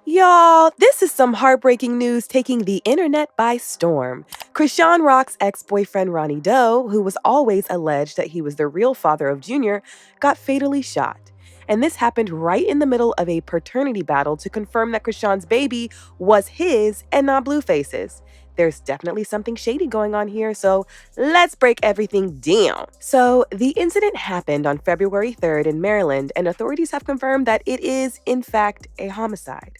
Y'all, this is some heartbreaking news taking the internet by storm. Chrisean Rock's ex-boyfriend Ronny Doe, who was always alleged that he was the real father of Junior, got fatally shot. And this happened right in the middle of a paternity battle to confirm that Chrisean's baby was his and not Blueface's. There's definitely something shady going on here, so let's break everything down. So, the incident happened on February 3rd in Maryland, and authorities have confirmed that it is, in fact, a homicide.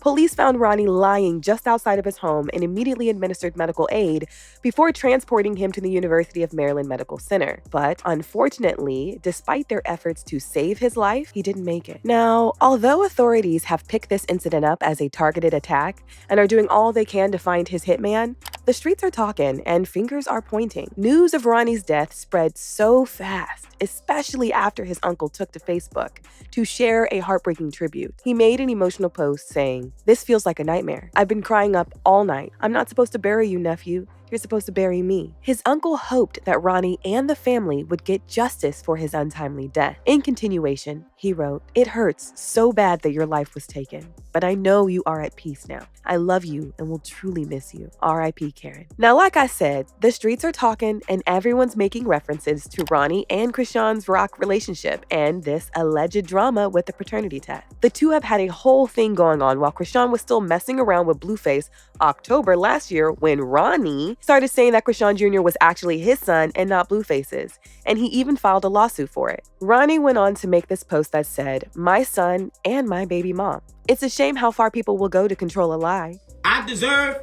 Police found Ronny lying just outside of his home and immediately administered medical aid before transporting him to the University of Maryland Medical Center. But unfortunately, despite their efforts to save his life, he didn't make it. Now, although authorities have picked this incident up as a targeted attack and are doing all they can to find his hitman, the streets are talking and fingers are pointing. News of Ronny's death spread so fast, especially after his uncle took to Facebook to share a heartbreaking tribute. He made an emotional post saying, "This feels like a nightmare. I've been crying up all night. I'm not supposed to bury you, nephew. You're supposed to bury me." His uncle hoped that Ronny and the family would get justice for his untimely death. In continuation, he wrote, "It hurts so bad that your life was taken, but I know you are at peace now. I love you and will truly miss you. R.I.P. Karen." Now, like I said, the streets are talking and everyone's making references to Ronny and Chrisean's Rock relationship and this alleged drama with the paternity test. The two have had a whole thing going on while Chrisean was still messing around with Blueface October last year when Ronny started saying that Chrisean Jr. was actually his son and not Blueface's, and he even filed a lawsuit for it. Ronny went on to make this post that said, "My son and my baby mom. It's a shame how far people will go to control a lie. I deserve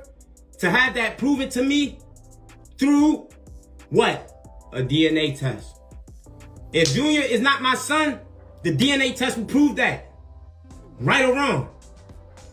to have that proven to me through what? A DNA test. If Junior is not my son, the DNA test will prove that. Right or wrong?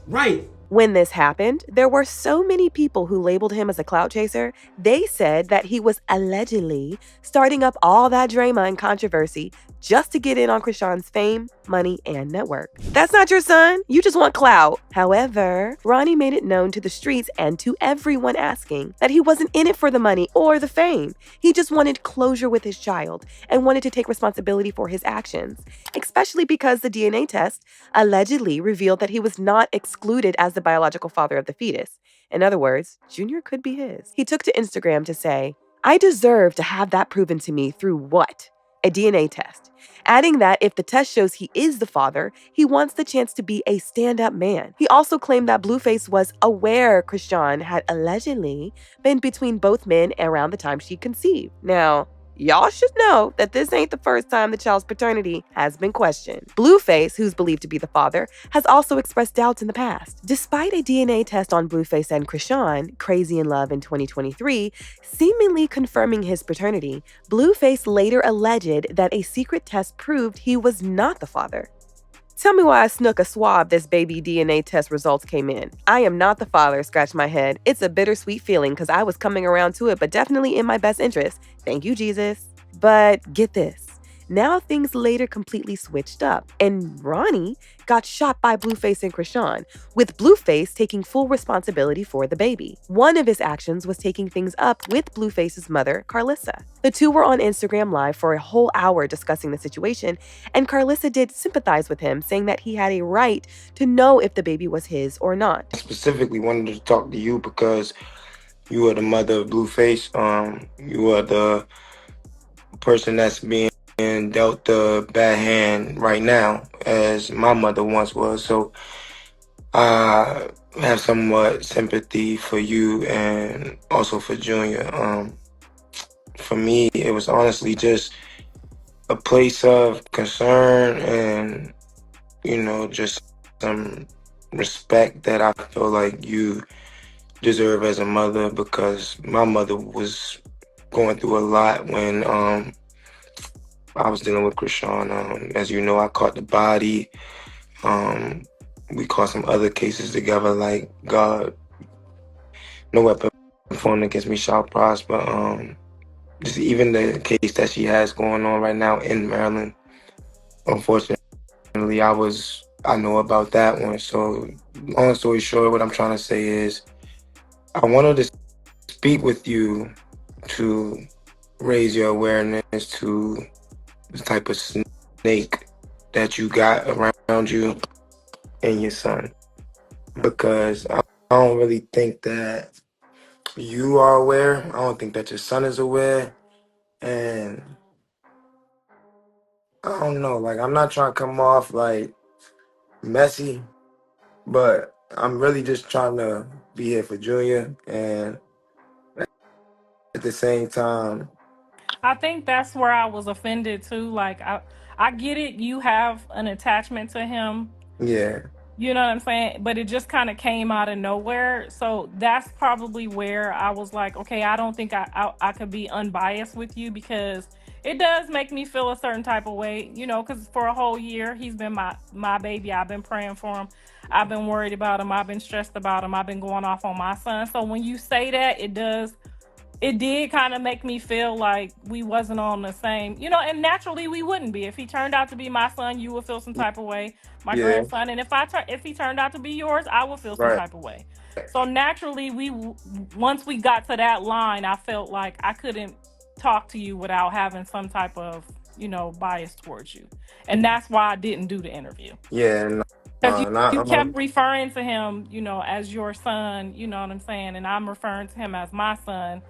Right." When this happened, there were so many people who labeled him as a clout chaser. They said that he was allegedly starting up all that drama and controversy just to get in on Chrisean's fame, money, and network. That's not your son. You just want clout. However, Ronny made it known to the streets and to everyone asking that he wasn't in it for the money or the fame. He just wanted closure with his child and wanted to take responsibility for his actions, especially because the DNA test allegedly revealed that he was not excluded as the biological father of the fetus. In other words, Junior could be his. He took to Instagram to say, "I deserve to have that proven to me through what? A DNA test." Adding that if the test shows he is the father, he wants the chance to be a stand-up man. He also claimed that Blueface was aware Chrisean had allegedly been between both men around the time she conceived. Now, y'all should know that this ain't the first time the child's paternity has been questioned. Blueface, who's believed to be the father, has also expressed doubts in the past. Despite a DNA test on Blueface and Chrisean, Crazy in Love in 2023, seemingly confirming his paternity, Blueface later alleged that a secret test proved he was not the father. "Tell me why I snuck a swab this baby DNA test results came in. I am not the father," scratched my head. "It's a bittersweet feeling because I was coming around to it, but definitely in my best interest. Thank you, Jesus." But get this. Now things later completely switched up, and Ronny got shot by Blueface and Chrisean, with Blueface taking full responsibility for the baby. One of his actions was taking things up with Blueface's mother, Carlissa. The two were on Instagram Live for a whole hour discussing the situation, and Carlissa did sympathize with him, saying that he had a right to know if the baby was his or not. I specifically wanted to talk to you because you are the mother of Blueface. You are the person that's being dealt the bad hand right now, as my mother once was. So I have somewhat sympathy for you and also for Junior. For me, it was honestly just a place of concern and, just some respect that I feel like you deserve as a mother, because my mother was going through a lot when I was dealing with Chrisean. As you know, I caught the body. We caught some other cases together, like God, no weapon formed against me shall prosper. Just even the case that she has going on right now in Maryland, unfortunately, I know about that one. So long story short, what I'm trying to say is I wanted to speak with you to raise your awareness to the type of snake that you got around you and your son. because I don't really think that you are aware. I don't think that your son is aware. And I don't know, like, I'm not trying to come off like messy, but I'm really just trying to be here for Junior. And at the same time, I think that's where I was offended too. Like I get it, you have an attachment to him. yeah, You know what I'm saying? But it just kind of came out of nowhere. So that's probably where I was like, okay, I don't think I could be unbiased with you, because it does make me feel a certain type of way, you know, because for a whole year, he's been my baby. I've been praying for him. I've been worried about him. I've been stressed about him. I've been going off on my son. So when you say that, it did kind of make me feel like we wasn't on the same, you know, and naturally we wouldn't be. If he turned out to be my son, you would feel some type of way, my yeah, grandson. And if he turned out to be yours, I would feel some right. type of way. So naturally, once we got to that line, I felt like I couldn't talk to you without having some type of, you know, bias towards you. And that's why I didn't do the interview. Yeah, no, Because you not, kept referring to him, you know, as your son, you know what I'm saying? And I'm referring to him as my son.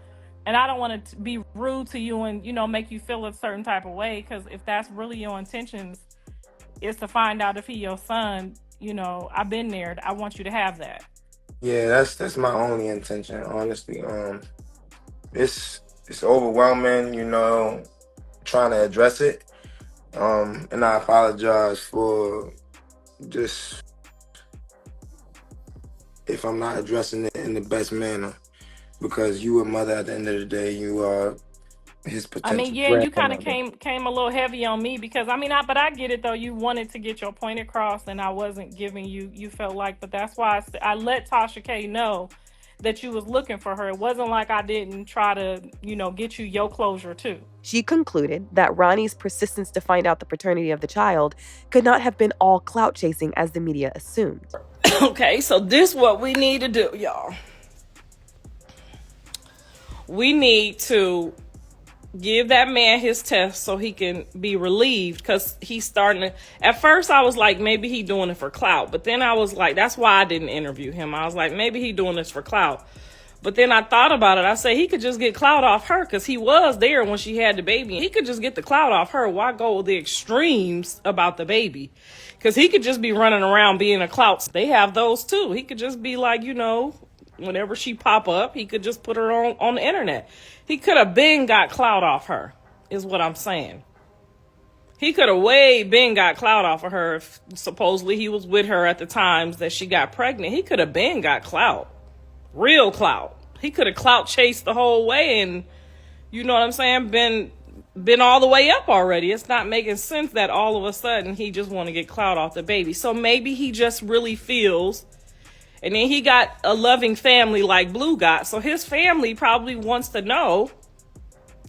And I don't want to be rude to you and, you know, make you feel a certain type of way. Because if that's really your intentions, is to find out if he your son, you know, I've been there. I want you to have that. yeah, that's my only intention, honestly. It's overwhelming, you know, trying to address it. And I apologize for just if I'm not addressing it in the best manner, because you a mother at the end of the day. You are his I mean, potential yeah, you kind of grandmother. came a little heavy on me, because I mean, but I get it though. You wanted to get your point across, and I wasn't giving you. You felt like, but that's why I let Tasha K know that you was looking for her. It wasn't like I didn't try to, you know, get you your closure too. She concluded that Ronnie's persistence to find out the paternity of the child could not have been all clout chasing as the media assumed. Okay, so this what we need to do, y'all. We need to give that man his test so he can be relieved, because he's starting to. At first I was like, maybe he doing it for clout, but then I was like, that's why I didn't interview him. I was like, maybe he doing this for clout. But then I thought about it. I said he could just get clout off her, because he was there when she had the baby. He could just get the clout off her. Why go with the extremes about the baby? Because he could just be running around being a clout. They have those too. He could just be like, you know, whenever she pop up, he could just put her on the internet. He could have been got clout off her, is what I'm saying. He could have way been got clout off of her if supposedly he was with her at the times that she got pregnant. He could have been got clout. Real clout. He could have clout chased the whole way, and you know what I'm saying, been all the way up already. It's not making sense that all of a sudden he just want to get clout off the baby. So maybe he just really feels. And then he got a loving family like Blue got. So his family probably wants to know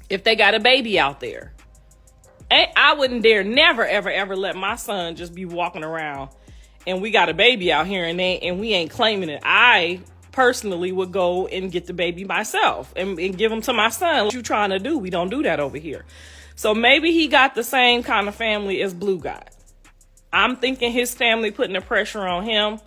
if they got a baby out there. And I wouldn't dare never, ever, ever let my son just be walking around and we got a baby out here and we ain't claiming it. I personally would go and get the baby myself and give him to my son. What you trying to do? We don't do that over here. So maybe he got the same kind of family as Blue got. I'm thinking his family putting the pressure on him.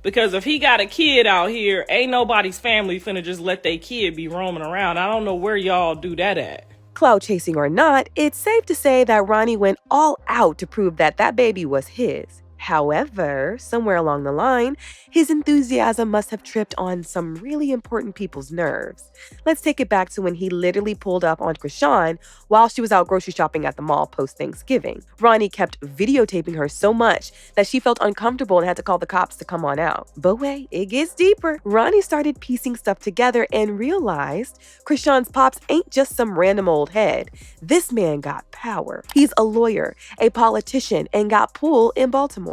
Because if he got a kid out here, ain't nobody's family finna just let their kid be roaming around. I don't know where y'all do that at. Clout chasing or not, it's safe to say that Ronnie went all out to prove that that baby was his. However, somewhere along the line, his enthusiasm must have tripped on some really important people's nerves. Let's take it back to when he literally pulled up on Chrisean while she was out grocery shopping at the mall post-Thanksgiving. Ronnie kept videotaping her so much that she felt uncomfortable and had to call the cops to come on out. But wait, it gets deeper. Ronnie started piecing stuff together and realized Chrisean's pops ain't just some random old head. This man got power. He's a lawyer, a politician, and got pull in Baltimore.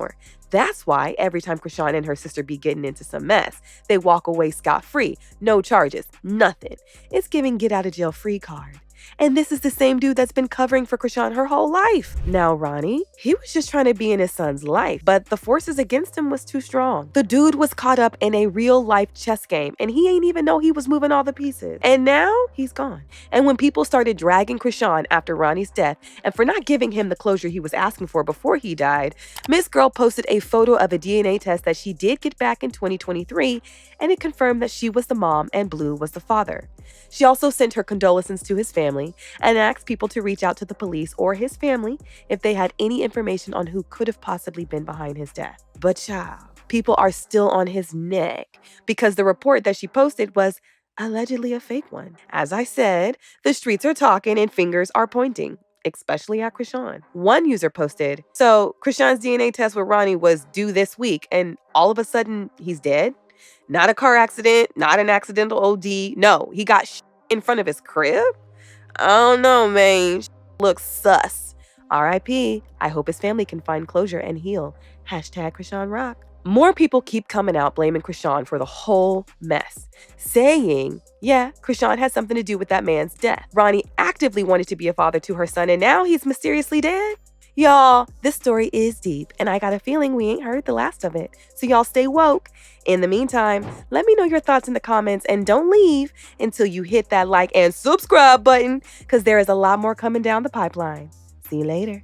That's why every time Chrisean and her sister be getting into some mess, they walk away scot-free, no charges, nothing. It's giving get out of jail free card. And this is the same dude that's been covering for Chrisean her whole life. Now, Ronny, he was just trying to be in his son's life, but the forces against him was too strong. The dude was caught up in a real-life chess game, and he ain't even know he was moving all the pieces. And now, he's gone. And when people started dragging Chrisean after Ronny's death, and for not giving him the closure he was asking for before he died, Miss Girl posted a photo of a DNA test that she did get back in 2023, and it confirmed that she was the mom and Blue was the father. She also sent her condolences to his family and asked people to reach out to the police or his family if they had any information on who could have possibly been behind his death. But child, people are still on his neck because the report that she posted was allegedly a fake one. As I said, the streets are talking and fingers are pointing, especially at Chrisean. One user posted, so Chrisean's DNA test with Ronny was due this week and all of a sudden he's dead? Not a car accident, not an accidental OD. No, he got in front of his crib? I don't know, man. Looks sus. R.I.P. I hope his family can find closure and heal. Hashtag Chrisean Rock. More people keep coming out blaming Chrisean for the whole mess, saying, yeah, Chrisean had something to do with that man's death. Ronny actively wanted to be a father to her son, and now he's mysteriously dead? Y'all, this story is deep, and I got a feeling we ain't heard the last of it. So y'all stay woke. In the meantime, let me know your thoughts in the comments, and don't leave until you hit that like and subscribe button, because there is a lot more coming down the pipeline. See you later.